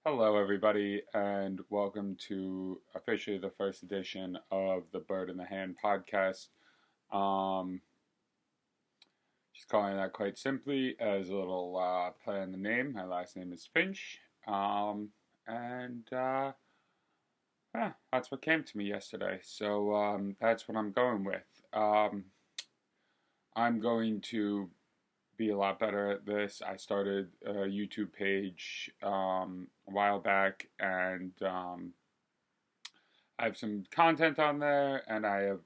Hello, everybody, and welcome to officially the first edition of the Bird in the Hand podcast. Um, just calling that quite simply as a little play on the name. My last name is Finch, and yeah, that's what came to me yesterday. So that's what I'm going with. I'm going to be a lot better at this. I started a YouTube page a while back, and I have some content on there, and I have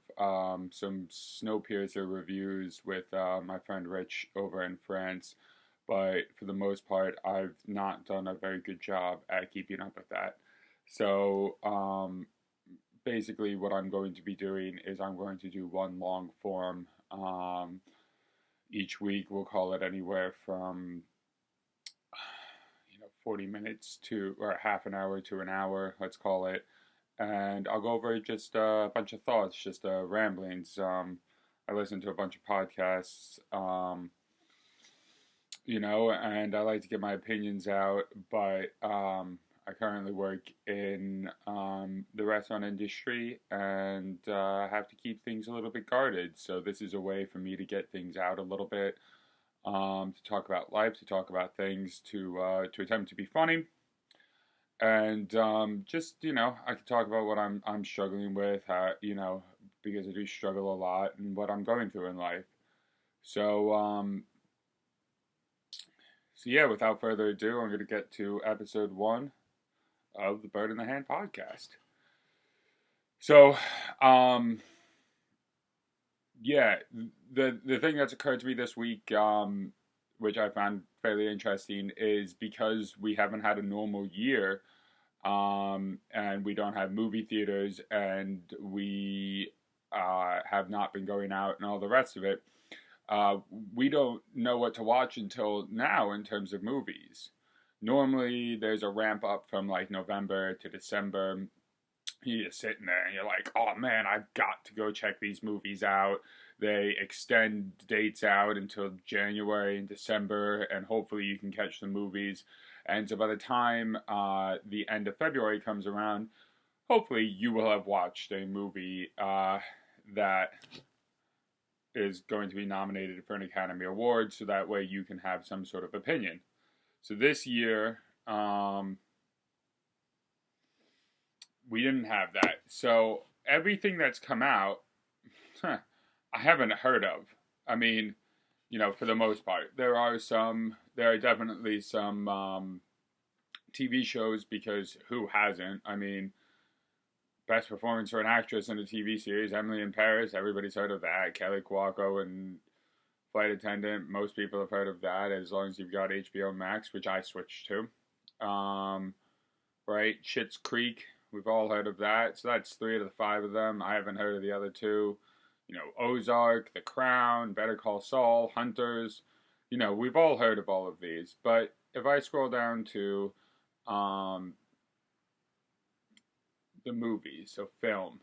some Snowpiercer reviews with my friend Rich over in France. But for the most part, I've not done a very good job at keeping up with that. So basically, what I'm going to be doing is I'm going to do one long form each week. We'll call it anywhere from 40 minutes to or half an hour to an hour, let's call it, and I'll go over just a bunch of thoughts, just ramblings. I listen to a bunch of podcasts, and I like to get my opinions out, but I currently work in the restaurant industry and have to keep things a little bit guarded. So this is a way for me to get things out a little bit, to talk about life, to talk about things, to attempt to be funny, and just I can talk about what I'm struggling with, how, because I do struggle a lot, and what I'm going through in life. So yeah, without further ado, I'm going to get to episode 1 of the Bird in the Hand podcast. So yeah, the thing that's occurred to me this week, which I found fairly interesting, is because we haven't had a normal year, and we don't have movie theaters, and we have not been going out and all the rest of it. We don't know what to watch until now in terms of movies. Normally, there's a ramp up from like November to December. You're just sitting there and you're like, oh man, I've got to go check these movies out. They extend dates out until January and December, and hopefully you can catch the movies. And so by the time the end of February comes around, hopefully you will have watched a movie that is going to be nominated for an Academy Award, so that way you can have some sort of opinion. So this year, we didn't have that. So everything that's come out, I haven't heard of. I mean, for the most part, there are definitely some TV shows, because who hasn't? I mean, best performance for an actress in a TV series, Emily in Paris. Everybody's heard of that. Kelly Cuoco and Flight Attendant. Most people have heard of that, as long as you've got HBO Max, which I switched to. Right, Schitt's Creek. We've all heard of that. So that's 3 of the 5 of them. I haven't heard of the other 2. Ozark, The Crown, Better Call Saul, Hunters. We've all heard of all of these. But if I scroll down to the movies, so film,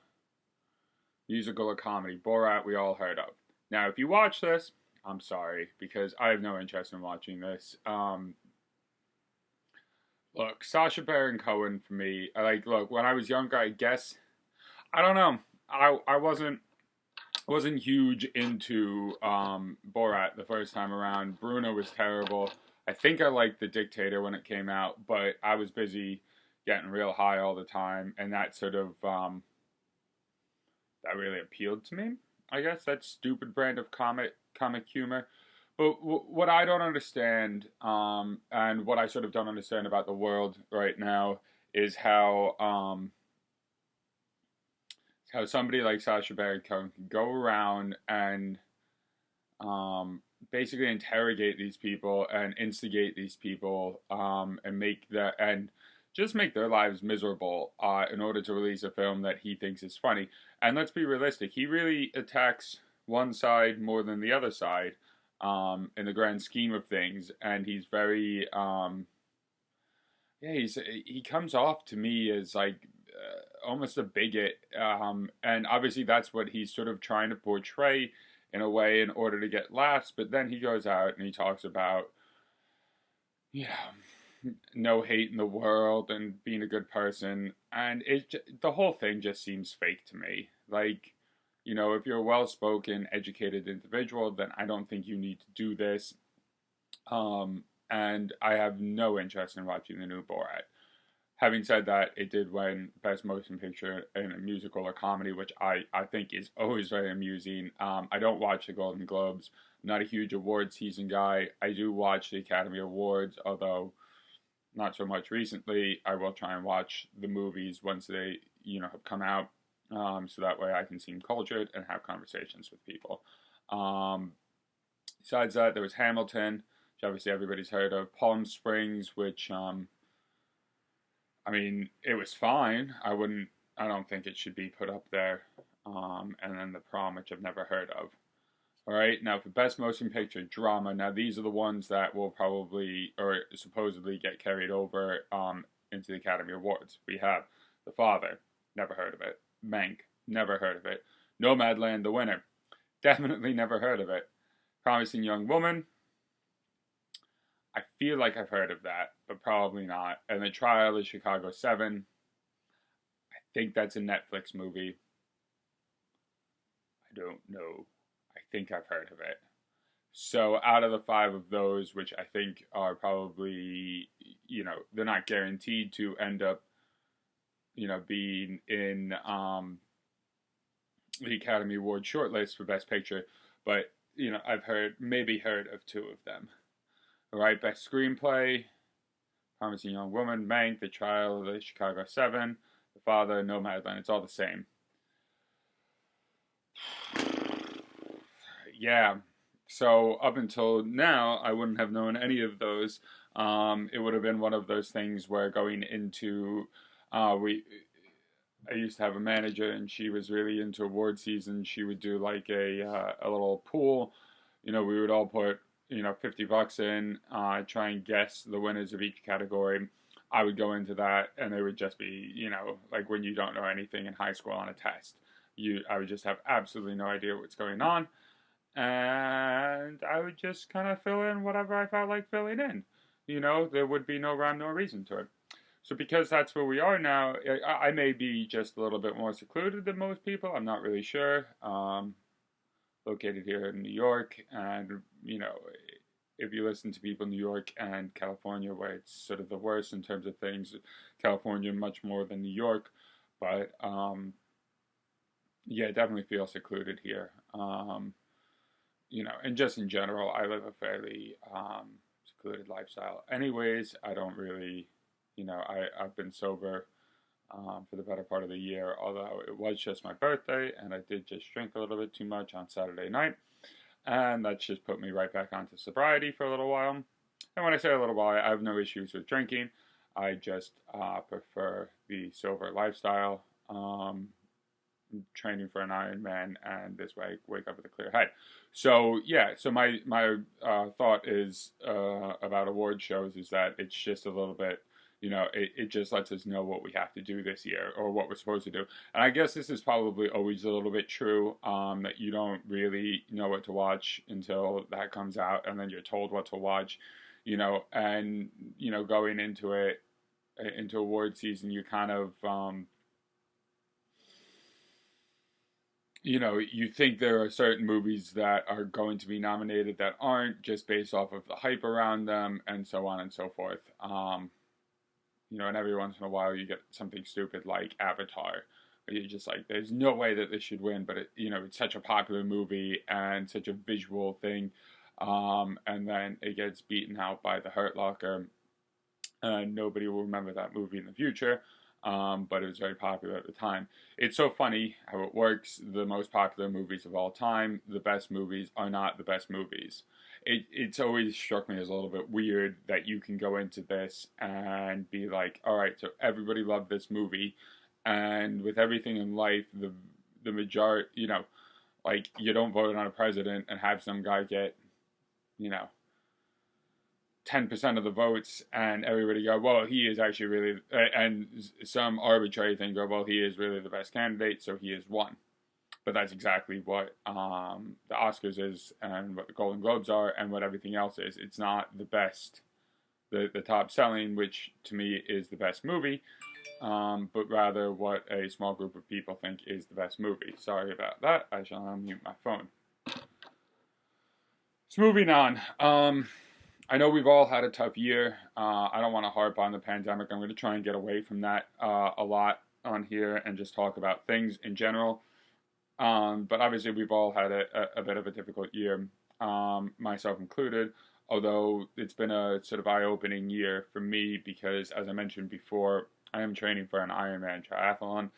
musical or comedy, Borat, we all heard of. Now, if you watch this, I'm sorry, because I have no interest in watching this. Look, Sacha Baron Cohen for me. Look, when I was younger, I guess, I don't know. I wasn't huge into Borat the first time around. Bruno was terrible. I think I liked The Dictator when it came out, but I was busy getting real high all the time, and that sort of that really appealed to me. I guess that stupid brand of comic humor. But what I don't understand, and what I sort of don't understand about the world right now, is how somebody like Sacha Baron Cohen can go around and basically interrogate these people and instigate these people, and just make their lives miserable in order to release a film that he thinks is funny. And let's be realistic, he really attacks one side more than the other side, in the grand scheme of things, and he's very he comes off to me as like almost a bigot, and obviously that's what he's sort of trying to portray in a way in order to get laughs. But then he goes out and he talks about no hate in the world and being a good person, and the whole thing just seems fake to me. Like, if you're a well-spoken, educated individual, then I don't think you need to do this. And I have no interest in watching the new Borat. Having said that, it did win Best Motion Picture in a musical or comedy, which I think is always very amusing. I don't watch the Golden Globes. I'm not a huge award season guy. I do watch the Academy Awards, although not so much recently. I will try and watch the movies once they, have come out, so that way I can seem cultured and have conversations with people. Besides that, there was Hamilton, which obviously everybody's heard of. Palm Springs, which it was fine. I don't think it should be put up there. And then The Prom, which I've never heard of. All right, now for Best Motion Picture Drama, now these are the ones that will probably or supposedly get carried over into the Academy Awards. We have The Father, never heard of it. Mank, never heard of it. Nomadland, the winner, definitely never heard of it. Promising Young Woman, I feel like I've heard of that, but probably not. And The Trial of Chicago 7, I think that's a Netflix movie. I don't know. I think I've heard of it. So out of the 5 of those, which I think are probably, they're not guaranteed to end up, being in the Academy Award shortlist for Best Picture, but, I've heard of 2 of them. All right, Best Screenplay, Promising Young Woman, Mank, The Trial of the Chicago 7, The Father, Nomadland. It's all the same. Yeah. So up until now, I wouldn't have known any of those. It would have been one of those things where going into I used to have a manager, and she was really into award season. She would do like a little pool. We would all put $50 in, try and guess the winners of each category. I would go into that, and it would just be like when you don't know anything in high school on a test. I would just have absolutely no idea what's going on, and I would just kind of fill in whatever I felt like filling in. There would be no rhyme nor reason to it. So because that's where we are now, I may be just a little bit more secluded than most people. I'm not really sure. Located here in New York, and if you listen to people in New York and California, where it's sort of the worst in terms of things, California much more than New York, but yeah, definitely feel secluded here. And just in general, I live a fairly secluded lifestyle. Anyways, I don't really, I've been sober for the better part of the year, although it was just my birthday, and I did just drink a little bit too much on Saturday night, and that's just put me right back onto sobriety for a little while. And when I say a little while, I have no issues with drinking. I just prefer the sober lifestyle. Training for an Ironman, and this way wake up with a clear head. So yeah, so my thought is about award shows is that it's just a little bit, it just lets us know what we have to do this year or what we're supposed to do. And I guess this is probably always a little bit true, that you don't really know what to watch until that comes out, and then you're told what to watch, and going into it, into award season, you kind of you think there are certain movies that are going to be nominated that aren't, just based off of the hype around them, and so on and so forth. And every once in a while you get something stupid like Avatar, where you're just like, there's no way that this should win, but it's such a popular movie and such a visual thing, and then it gets beaten out by The Hurt Locker, and nobody will remember that movie in the future. But it was very popular at the time. It's so funny how it works. The most popular movies of all time, the best movies, are not the best movies. It's always struck me as a little bit weird that you can go into this and be like, all right, so everybody loved this movie, and with everything in life, the majority, like, you don't vote on a president and have some guy get, 10% of the votes, and everybody go, well, he is actually really, and some arbitrary thing go, well, he is really the best candidate, so he is won. But that's exactly what the Oscars is, and what the Golden Globes are, and what everything else is. It's not the best the top selling, which to me is the best movie, but rather what a small group of people think is the best movie. Sorry about that. I shall unmute my phone. So moving on. I know we've all had a tough year. I don't want to harp on the pandemic. I'm going to try and get away from that a lot on here and just talk about things in general. But obviously, we've all had a bit of a difficult year, myself included. Although it's been a sort of eye-opening year for me because, as I mentioned before, I am training for an Ironman triathlon.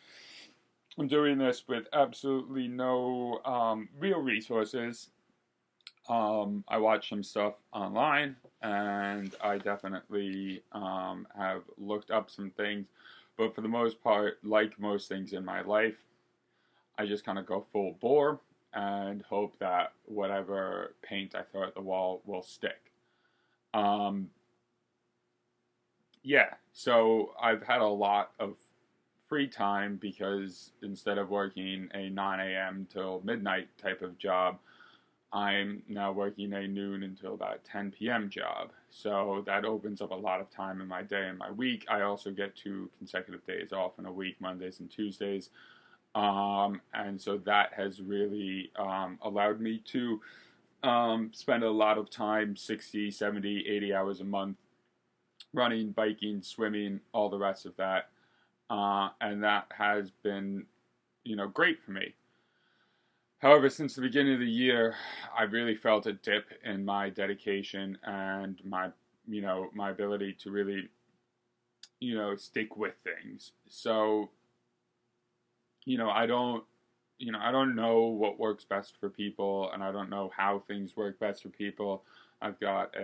I'm doing this with absolutely no real resources. I watched some stuff online, and I definitely have looked up some things. But for the most part, like most things in my life, I just kind of go full bore and hope that whatever paint I throw at the wall will stick. Yeah, so I've had a lot of free time because instead of working a 9 a.m. till midnight type of job, I'm now working a noon until about 10 p.m. job. So that opens up a lot of time in my day and my week. I also get 2 consecutive days off in a week, Mondays and Tuesdays. And so that has really allowed me to spend a lot of time, 60, 70, 80 hours a month, running, biking, swimming, all the rest of that. And that has been, great for me. However, since the beginning of the year, I really felt a dip in my dedication and my ability to really, stick with things. So, I don't know what works best for people, and I don't know how things work best for people. I've got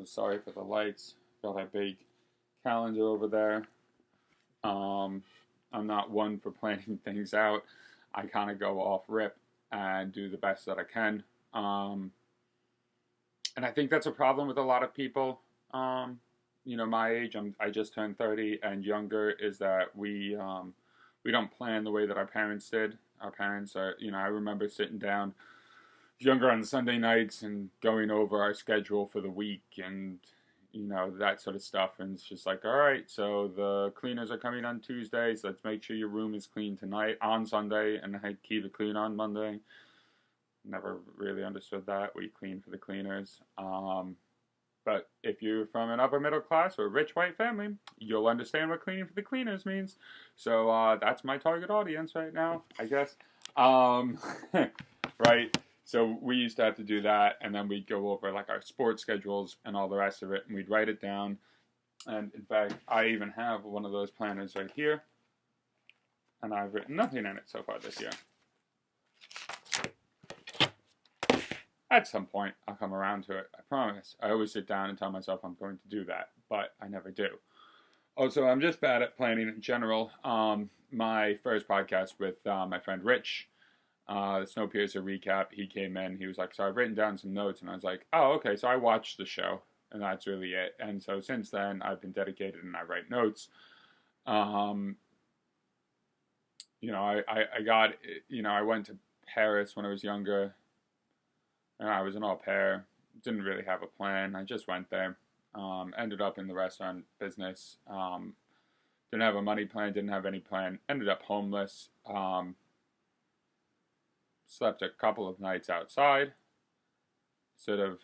sorry for the lights, got a big calendar over there. I'm not one for planning things out. I kind of go off rip and do the best that I can. And I think that's a problem with a lot of people, my age. I just turned 30 and younger, is that we don't plan the way that our parents did. Our parents are, I remember sitting down younger on Sunday nights and going over our schedule for the week and, that sort of stuff. And it's just like, all right, so the cleaners are coming on Tuesdays. Let's make sure your room is clean tonight on Sunday and I keep it clean on Monday. Never really understood that. We clean for the cleaners. But if you're from an upper middle class or a rich white family, you'll understand what cleaning for the cleaners means. So that's my target audience right now, I guess. Right? So we used to have to do that, and then we'd go over like our sports schedules and all the rest of it, and we'd write it down. And in fact, I even have one of those planners right here, and I've written nothing in it so far this year. At some point, I'll come around to it. I promise. I always sit down and tell myself I'm going to do that, but I never do. Also, I'm just bad at planning in general. My first podcast with my friend Rich, the Snowpiercer recap, he came in. He was like, so I've written down some notes. And I was like, oh, okay. So I watched the show, and that's really it. And so since then, I've been dedicated and I write notes. I got, I went to Paris when I was younger. And I was an au pair, didn't really have a plan. I just went there, ended up in the restaurant business, didn't have a money plan, didn't have any plan, ended up homeless, slept a couple of nights outside, sort of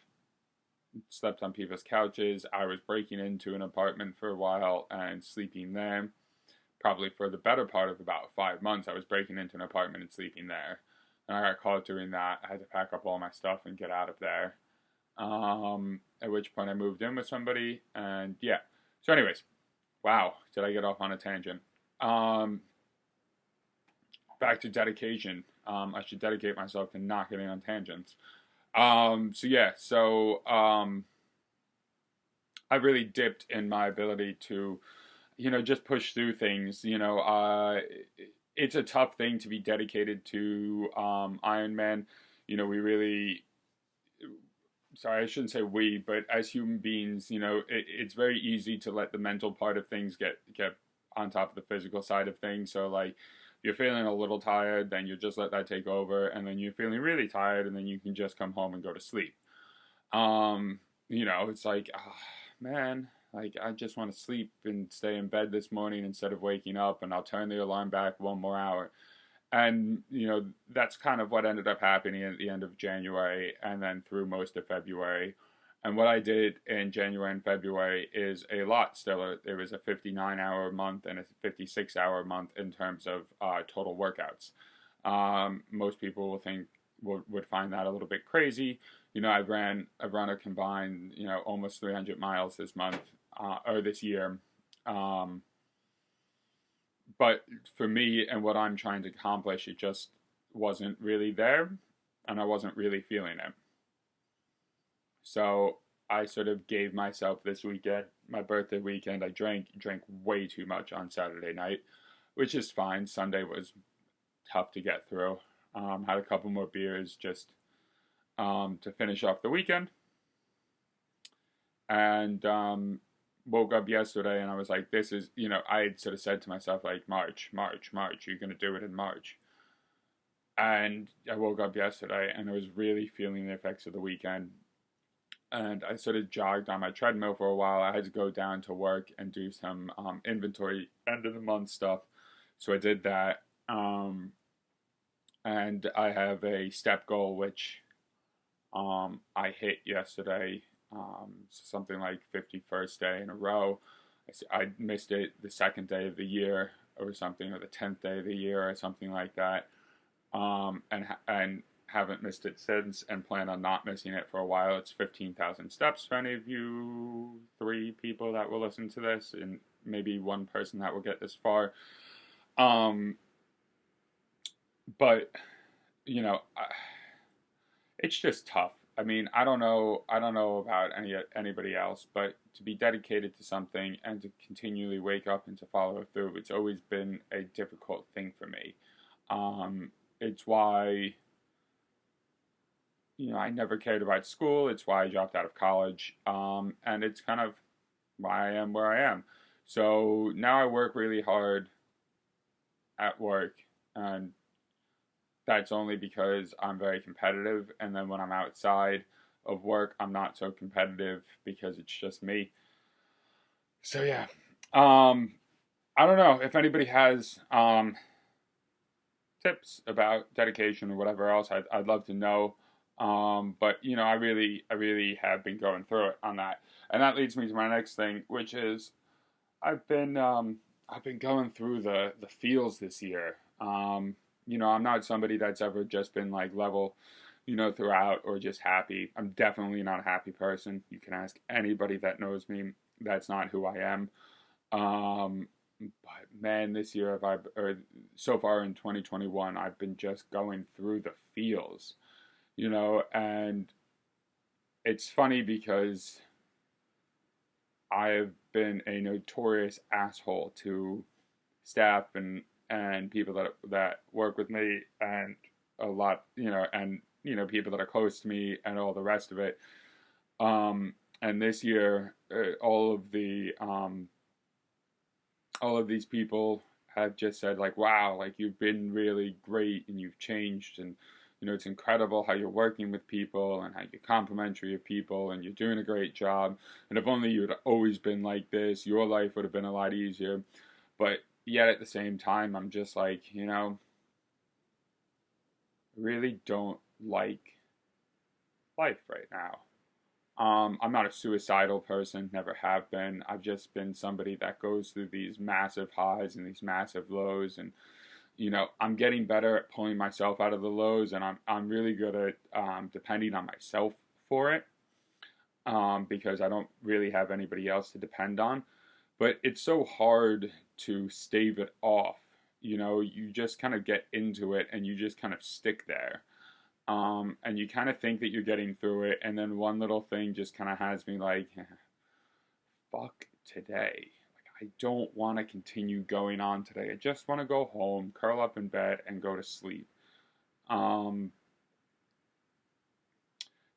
slept on people's couches. I was breaking into an apartment for a while and sleeping there. Probably for the better part of about 5 months, I was breaking into an apartment and sleeping there. And I got caught doing that. I had to pack up all my stuff and get out of there. At which point I moved in with somebody. And yeah. So anyways. Wow. Did I get off on a tangent? Back to dedication. I should dedicate myself to not getting on tangents. So I really dipped in my ability to, just push through things. It's a tough thing to be dedicated to Ironman. I shouldn't say we, but as human beings, it's very easy to let the mental part of things get on top of the physical side of things. So like, you're feeling a little tired, then you just let that take over, and then you're feeling really tired, and then you can just come home and go to sleep. it's like, ah, man, like I just want to sleep and stay in bed this morning instead of waking up, and I'll turn the alarm back 1 more hour. And, that's kind of what ended up happening at the end of January and then through most of February. And what I did in January and February is a lot still. It was a 59-hour month and a 56-hour month in terms of total workouts. Most people will think would find that a little bit crazy. I've run a combined almost 300 miles this month or this year. Um, but for me and what I'm trying to accomplish, it just wasn't really there, and I wasn't really feeling it. So I sort of gave myself this weekend, my birthday weekend. I drank way too much on Saturday night, which is fine. Sunday was tough to get through. Had a couple more beers just to finish off the weekend, and woke up yesterday and I was like, this is, I had sort of said to myself, like, March, March, March, you're going to do it in March. And I woke up yesterday and I was really feeling the effects of the weekend. And I sort of jogged on my treadmill for a while. I had to go down to work and do some inventory end of the month stuff. So I did that. And I have a step goal, which I hit yesterday, something like 51st day in a row. I missed it the second day of the year or something, or the 10th day of the year or something like that, and haven't missed it since, and plan on not missing it for a while. It's 15,000 steps for any of you 3 people that will listen to this, and maybe 1 person that will get this far. But it's just tough. I mean, I don't know about anybody else, but to be dedicated to something and to continually wake up and to follow through, it's always been a difficult thing for me. It's why I never cared about school. It's why I dropped out of college, and it's kind of why I am where I am. So now I work really hard at work, and that's only because I'm very competitive. And then when I'm outside of work, I'm not so competitive because it's just me. So yeah, I don't know if anybody has tips about dedication or whatever else. I'd love to know. But I really have been going through it on that, and that leads me to my next thing, which is I've been going through the feels this year. I'm not somebody that's ever just been like level, throughout, or just happy. I'm definitely not a happy person. You can ask anybody that knows me. That's not who I am. But man, this year, or so far in 2021, I've been just going through the feels, and it's funny because I've been a notorious asshole to staff and people that work with me, and a lot, and people that are close to me, and all the rest of it. And this year, all of these people have just said, like, wow, like, you've been really great and you've changed, and it's incredible how you're working with people and how you're complimentary of people and you're doing a great job, and if only you'd always been like this, your life would have been a lot easier. But yet at the same time, I'm just like, I really don't like life right now. I'm not a suicidal person, never have been. I've just been somebody that goes through these massive highs and these massive lows, and I'm getting better at pulling myself out of the lows, and I'm really good at depending on myself for it, because I don't really have anybody else to depend on. But it's so hard to stave it off. You just kind of get into it and you just kind of stick there. And you kind of think that you're getting through it, and then one little thing just kind of has me like, fuck today. Like, I don't want to continue going on today. I just want to go home, curl up in bed, and go to sleep.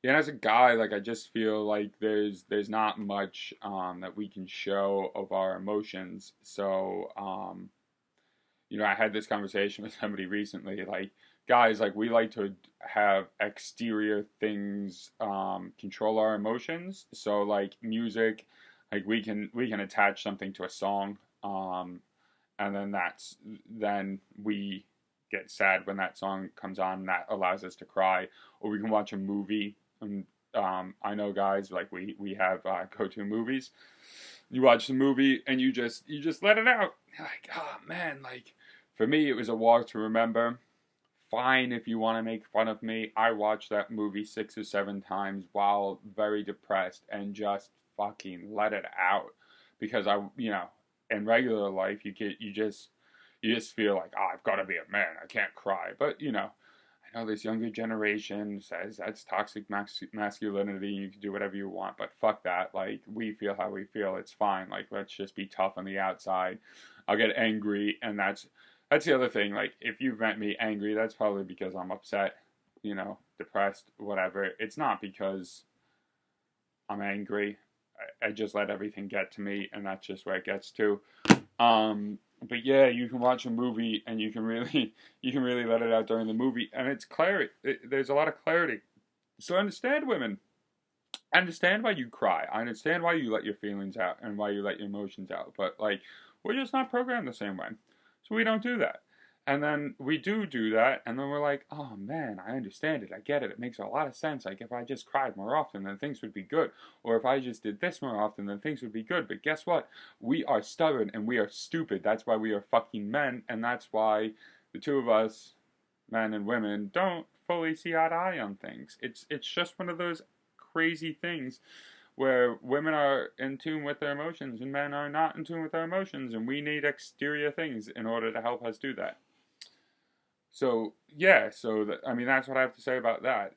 Yeah, and as a guy, like, I just feel like there's not much that we can show of our emotions. So I had this conversation with somebody recently, like, guys, like, we like to have exterior things control our emotions. So like music, like we can attach something to a song, and then we get sad when that song comes on. And that allows us to cry, or we can watch a movie. And I know, guys, like we have go-to movies. You watch the movie and you just let it out. You're like, oh man, like for me it was a Walk to Remember. Fine if you want to make fun of me. I watched that movie 6 or 7 times while very depressed and just fucking let it out because in regular life you just feel like, oh, I've got to be a man. I can't cry. But I know this younger generation says that's toxic masculinity. You can do whatever you want, but fuck that. Like, we feel how we feel. It's fine. Like, let's just be tough on the outside. I'll get angry, and that's the other thing. Like, if you've met me angry, that's probably because I'm upset, depressed, whatever. It's not because I'm angry. I just let everything get to me, and that's just where it gets to. But yeah, you can watch a movie and you can really let it out during the movie, and it's clarity. There's a lot of clarity. So I understand women. I understand why you cry. I understand why you let your feelings out and why you let your emotions out. But like, we're just not programmed the same way, so we don't do that. And then we do that, and then we're like, oh man, I understand it. I get it. It makes a lot of sense. Like, if I just cried more often, then things would be good. Or if I just did this more often, then things would be good. But guess what? We are stubborn and we are stupid. That's why we are fucking men, and that's why the two of us, men and women, don't fully see eye to eye on things. It's just one of those crazy things where women are in tune with their emotions and men are not in tune with their emotions, and we need exterior things in order to help us do that. So yeah, I mean, that's what I have to say about that.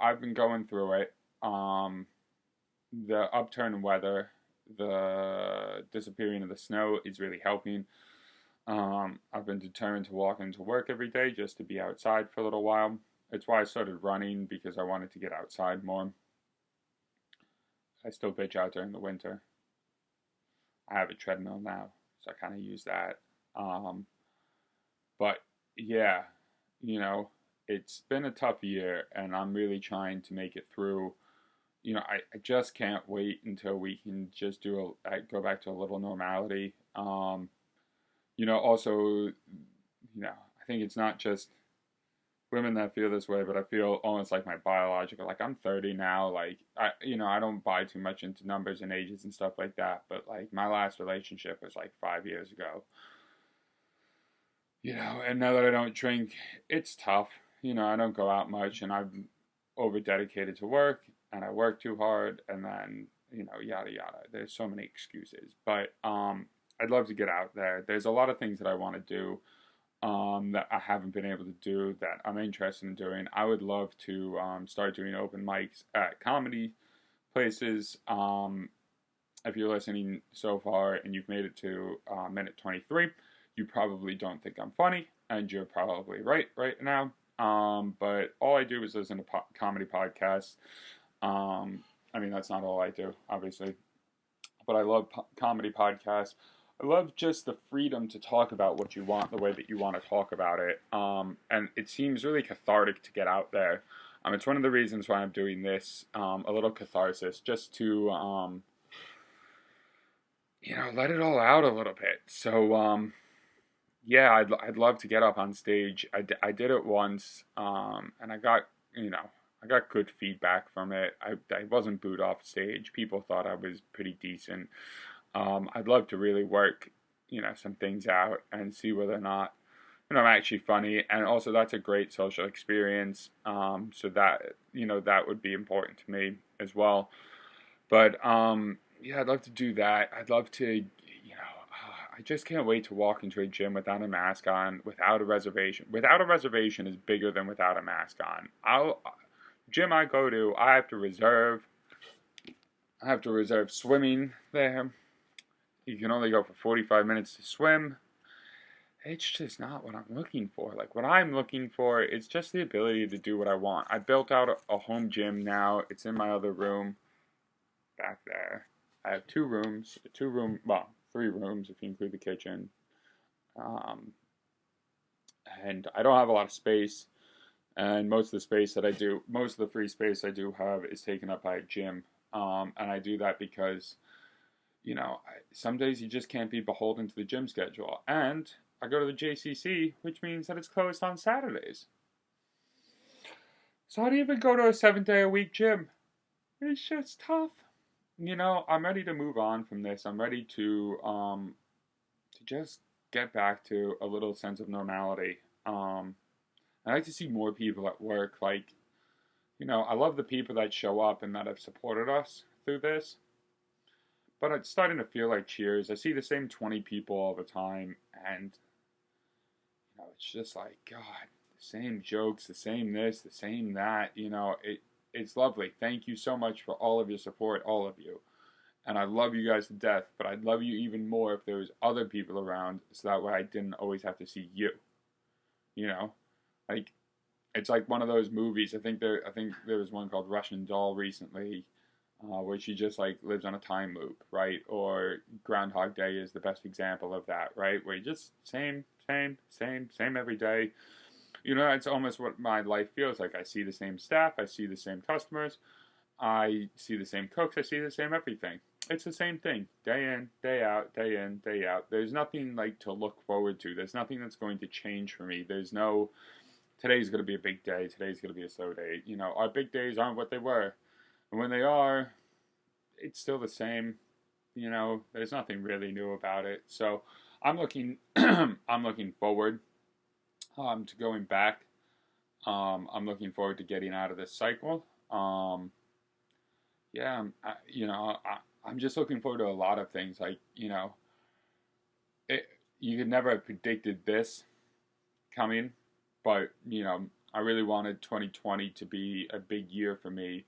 I've been going through it. The upturn in weather, the disappearing of the snow is really helping. I've been determined to walk into work every day just to be outside for a little while. It's why I started running, because I wanted to get outside more. I still bitch out during the winter. I have a treadmill now, so I kind of use that. But yeah, you know, it's been a tough year, and I'm really trying to make it through. I just can't wait until we can just go back to a little normality. Also, I think it's not just women that feel this way, but I feel almost like my biological. Like, I'm 30 now. Like, I don't buy too much into numbers and ages and stuff like that. But like, my last relationship was like 5 years ago. And now that I don't drink, it's tough. I don't go out much, and I'm over dedicated to work, and I work too hard, and then yada yada. There's so many excuses, but I'd love to get out there. There's a lot of things that I want to do that I haven't been able to do that I'm interested in doing. I would love to start doing open mics at comedy places. If you're listening so far and you've made it to minute 23, you probably don't think I'm funny, and you're probably right now. But all I do is listen to comedy podcasts. I mean, that's not all I do, obviously, but I love comedy podcasts. I love just the freedom to talk about what you want the way that you want to talk about it. And it seems really cathartic to get out there. It's one of the reasons why I'm doing this, a little catharsis, just to, let it all out a little bit. So, yeah, I'd love to get up on stage. I did it once, and I got good feedback from it. I wasn't booed off stage. People thought I was pretty decent. I'd love to really work, some things out and see whether or not, I'm actually funny. And also, that's a great social experience. So that would be important to me as well. But yeah, I'd love to do that. I'd love to, I just can't wait to walk into a gym without a mask on, without a reservation. Without a reservation is bigger than without a mask on. Gym I go to, I have to reserve. I have to reserve swimming there. You can only go for 45 minutes to swim. It's just not what I'm looking for. Like, what I'm looking for is just the ability to do what I want. I built out a home gym now. It's in my other room back there. I have 2 rooms, 3 rooms if you include the kitchen. and I don't have a lot of space. And most of the space that I do, most of the free space I do have is taken up by a gym. And I do that because, some days you just can't be beholden to the gym schedule. And I go to the JCC, which means that it's closed on Saturdays. So I don't even go to a 7-day-a-week gym. It's just tough. I'm ready to move on from this. I'm ready to just get back to a little sense of normality. I like to see more people at work. I love the people that show up and that have supported us through this. But it's starting to feel like Cheers. I see the same 20 people all the time, and it's just like, God, the same jokes, the same this, the same that. It's lovely. Thank you so much for all of your support, all of you. And I love you guys to death, but I'd love you even more if there was other people around, so that way I didn't always have to see you. It's like one of those movies. I think there was one called Russian Doll recently, where she just lives on a time loop, right? Or Groundhog Day is the best example of that, right? Where you just same every day. It's almost what my life feels like. I see the same staff, I see the same customers, I see the same cooks, I see the same everything. It's the same thing, day in, day out, day in, day out. There's nothing to look forward to. There's nothing that's going to change for me. There's no, today's going to be a big day, today's going to be a slow day. Our big days aren't what they were. And when they are, it's still the same. There's nothing really new about it. So I'm looking forward to going back. I'm looking forward to getting out of this cycle. I'm just looking forward to a lot of things. You could never have predicted this coming, but I really wanted 2020 to be a big year for me,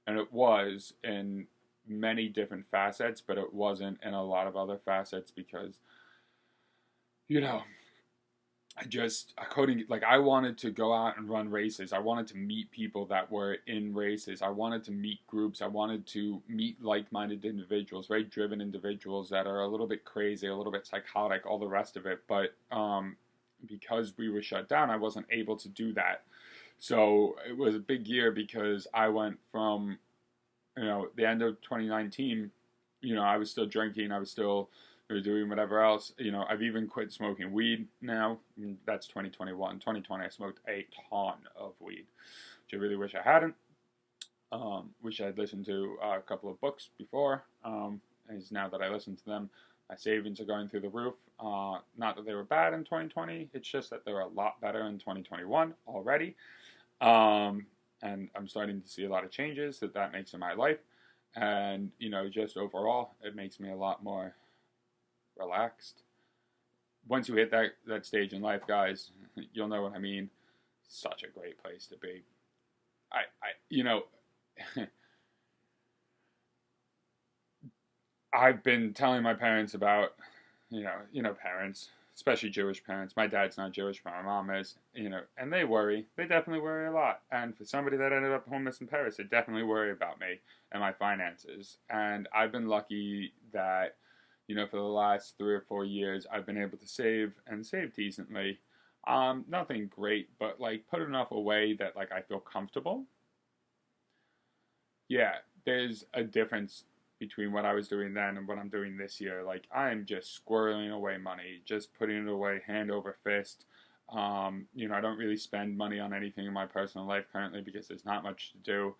and it was in many different facets, but it wasn't in a lot of other facets because I couldn't, I wanted to go out and run races. I wanted to meet people that were in races. I wanted to meet groups. I wanted to meet like-minded individuals, very driven individuals that are a little bit crazy, a little bit psychotic, all the rest of it. But because we were shut down, I wasn't able to do that. So it was a big year because I went from, the end of 2019, I was still drinking. I was still doing whatever else. I've even quit smoking weed now. That's 2021. 2020, I smoked a ton of weed, which I really wish I hadn't. Wish I'd listened to a couple of books before. As now that I listen to them, my savings are going through the roof. Not that they were bad in 2020. It's just that they're a lot better in 2021 already. And I'm starting to see a lot of changes that makes in my life. And, just overall, it makes me a lot more relaxed. Once you hit that stage in life, guys, you'll know what I mean. Such a great place to be. I've been telling my parents about, parents, especially Jewish parents. My dad's not Jewish, but my mom is, and they worry. They definitely worry a lot. And for somebody that ended up homeless in Paris, they definitely worry about me and my finances. And I've been lucky that, for the last 3 or 4 years, I've been able to save decently. Nothing great, but put enough away that I feel comfortable. Yeah, there's a difference between what I was doing then and what I'm doing this year. I'm just squirreling away money, just putting it away hand over fist. I don't really spend money on anything in my personal life currently because there's not much to do.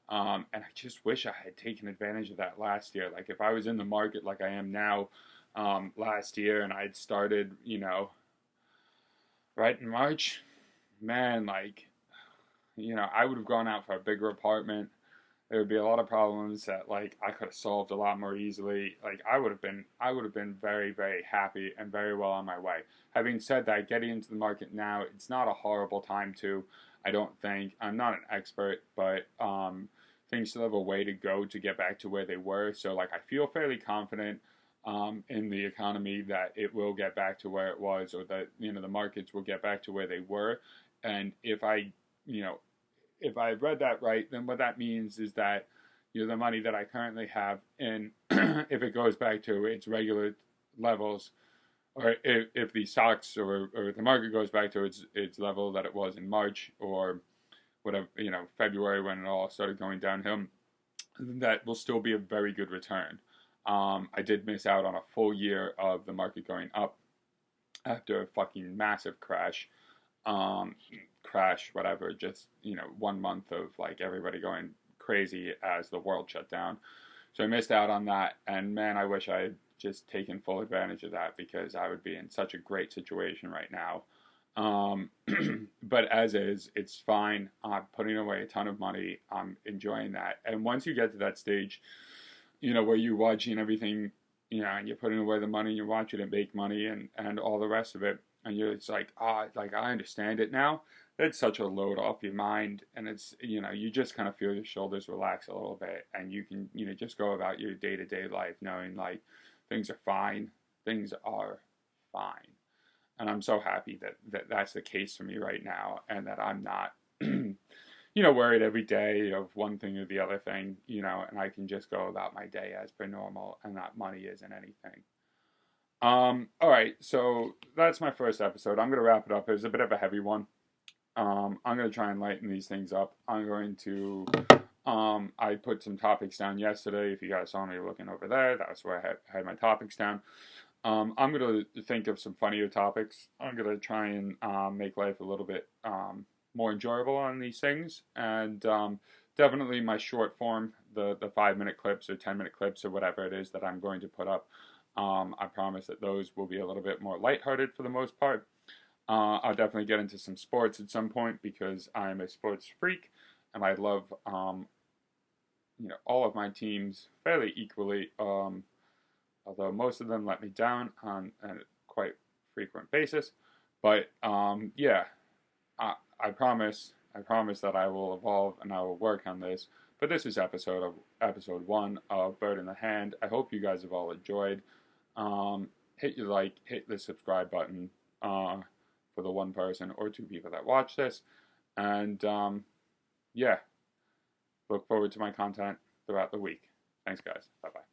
And I just wish I had taken advantage of that last year. If I was in the market like I am now last year and I'd started, right in March, man, I would have gone out for a bigger apartment. There would be a lot of problems that I could have solved a lot more easily. I would have been very, very happy and very well on my way. Having said that, getting into the market now, it's not a horrible time to, I don't think. I'm not an expert, but things still have a way to go to get back to where they were. So I feel fairly confident in the economy that it will get back to where it was, or that the markets will get back to where they were. And if I read that right, then what that means is that the money that I currently have, and if it goes back to its regular levels, or if the stocks or the market goes back to its level that it was in March or whatever, February when it all started going downhill, that will still be a very good return. I did miss out on a full year of the market going up after a fucking massive crash. Um, Crash, whatever, just, 1 month of like everybody going crazy as the world shut down. So I missed out on that. And man, I wish I had just taken full advantage of that because I would be in such a great situation right now. Um, but as is, it's fine. I'm putting away a ton of money. I'm enjoying that. And once you get to that stage, where you're watching everything, and you're putting away the money, you're watching it make money and all the rest of it. And it's like, like I understand it now. It's such a load off your mind. And it's, you just kind of feel your shoulders relax a little bit. And you can, just go about your day to day life knowing like things are fine. Things are fine. And I'm so happy that that's the case for me right now, and that I'm not, worried every day of one thing or the other thing, and I can just go about my day as per normal, and that money isn't anything. All right, so that's my first episode. I'm gonna wrap it up. It was a bit of a heavy one. I'm gonna try and lighten these things up. I'm going to. I put some topics down yesterday. If you guys saw me looking over there, that's where I had my topics down. I'm going to think of some funnier topics. I'm going to try and make life a little bit more enjoyable on these things. And definitely my short form, the 5-minute clips or 10-minute clips or whatever it is that I'm going to put up. I promise that those will be a little bit more lighthearted for the most part. I'll definitely get into some sports at some point because I'm a sports freak and I love all of my teams fairly equally. Although most of them let me down on a quite frequent basis. But yeah, I promise that I will evolve and I will work on this. But this is episode 1 of Bird in the Hand. I hope you guys have all enjoyed. Hit your like, hit the subscribe button for the one person or two people that watch this. And yeah, look forward to my content throughout the week. Thanks, guys. Bye-bye.